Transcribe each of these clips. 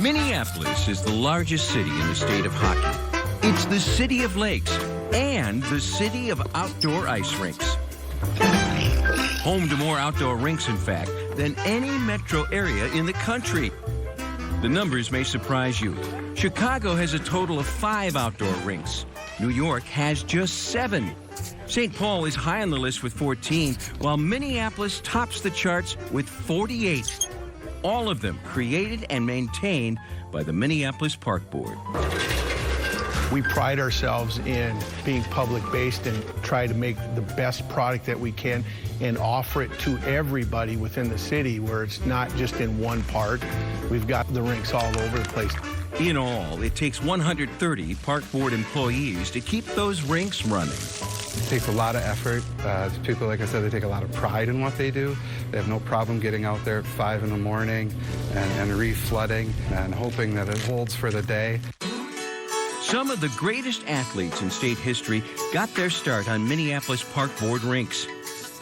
Minneapolis is the largest city in the state of hockey. It's the city of lakes and the city of outdoor ice rinks. Home to more outdoor rinks, in fact, than any metro area in the country. The numbers may surprise you. Chicago has a total of 5 outdoor rinks. New York has just 7. St. Paul is high on the list with 14, while Minneapolis tops the charts with 48. All of them created and maintained by the Minneapolis Park Board. We pride ourselves in being public-based and try to make the best product that we can and offer it to everybody within the city, where it's not just in one part. We've got the rinks all over the place. In all, it takes 130 Park Board employees to keep those rinks running. It takes a lot of effort. People, like I said, they take a lot of pride in what they do. They have no problem getting out there at 5 in the morning and reflooding and hoping that it holds for the day. Some of the greatest athletes in state history got their start on Minneapolis Park Board rinks.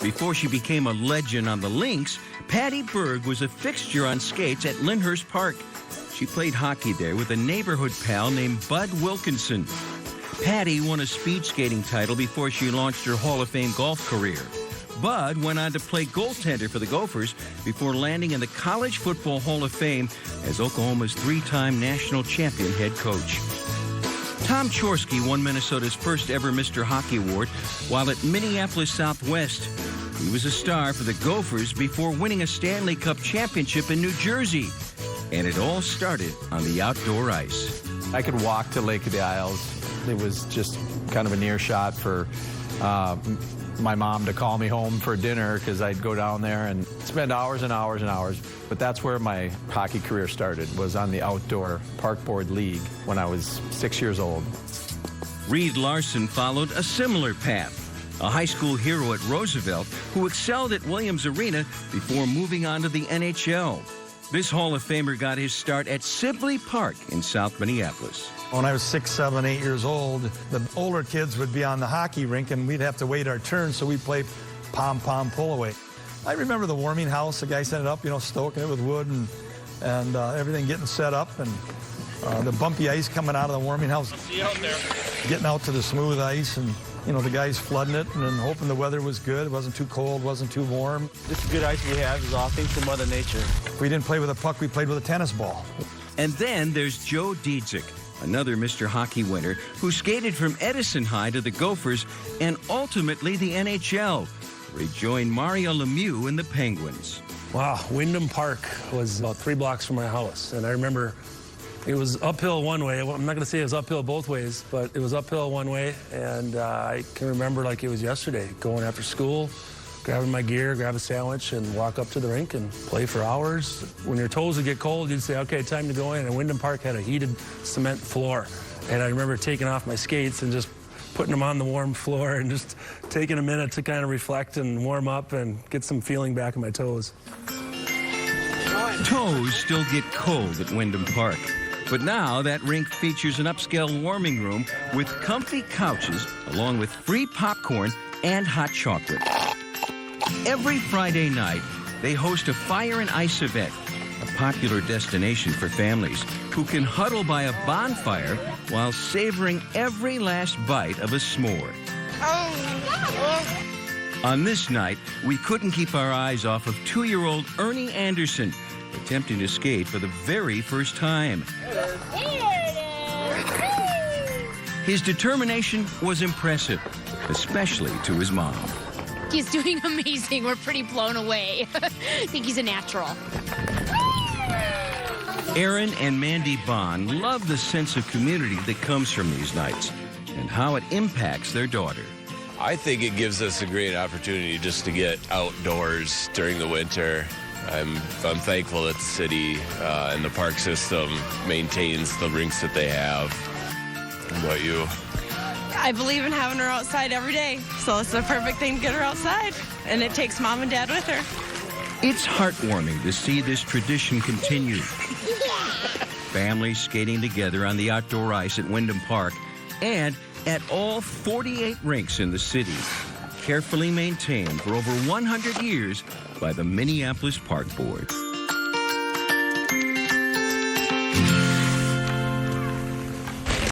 Before she became a legend on the links, Patty Berg was a fixture on skates at Lyndhurst Park. She played hockey there with a neighborhood pal named Bud Wilkinson. Patty won a speed skating title before she launched her Hall of Fame golf career. Bud went on to play goaltender for the Gophers before landing in the College Football Hall of Fame as Oklahoma's 3-time national champion head coach. Tom Chorsky won Minnesota's first ever Mr. Hockey Award while at Minneapolis Southwest. He was a star for the Gophers before winning a Stanley Cup championship in New Jersey. And it all started on the outdoor ice. I could walk to Lake of the Isles. It was just kind of a near shot for my mom to call me home for dinner, because I'd go down there and spend hours and hours and hours. But that's where my hockey career started, was on the outdoor Park Board League when I was 6 years old. Reed Larson followed a similar path, a high school hero at Roosevelt who excelled at Williams Arena before moving on to the NHL. This Hall of Famer got his start at Sibley Park in South Minneapolis. When I was 6, 7, 8 years old, the older kids would be on the hockey rink and we'd have to wait our turn, so we'd play pom-pom pull-away. I remember the warming house. The guy set it up, stoking it with wood and everything getting set up, and the bumpy ice coming out of the warming house. See you out there. Getting out to the smooth ice, and the guys flooding it and then hoping the weather was good. It wasn't too cold, wasn't too warm. This good ice we have is all thanks to Mother Nature. If we didn't play with a puck, we played with a tennis ball. And then there's Joe Dietzick, another Mr. Hockey winner who skated from Edison High to the Gophers and ultimately the NHL, where he joined Mario Lemieux in the Penguins. Wow, Wyndham Park was about 3 blocks from my house, and I remember it was uphill one way. I'm not going to say it was uphill both ways, but it was uphill one way, and I can remember like it was yesterday, going after school, grabbing my gear, grab a sandwich, and walk up to the rink and play for hours. When your toes would get cold, you'd say, okay, time to go in, and Wyndham Park had a heated cement floor, and I remember taking off my skates and just putting them on the warm floor and just taking a minute to kind of reflect and warm up and get some feeling back in my toes. Toes still get cold at Wyndham Park. But now that rink features an upscale warming room with comfy couches, along with free popcorn and hot chocolate. Every Friday night, they host a fire and ice event, a popular destination for families who can huddle by a bonfire while savoring every last bite of a s'more. On this night, we couldn't keep our eyes off of 2-year-old Ernie Anderson, attempting to skate for the very first time. His determination was impressive, especially to his mom. He's doing amazing. We're pretty blown away. I think he's a natural. Aaron and Mandy Bond love the sense of community that comes from these nights and how it impacts their daughter. I think it gives us a great opportunity just to get outdoors during the winter. I'm thankful that the city and the park system maintains the rinks that they have. How about you? I believe in having her outside every day, so it's the perfect thing to get her outside, and it takes Mom and Dad with her. It's heartwarming to see this tradition continue. Families skating together on the outdoor ice at Wyndham Park and at all 48 rinks in the city, carefully maintained for over 100 years by the Minneapolis Park Board.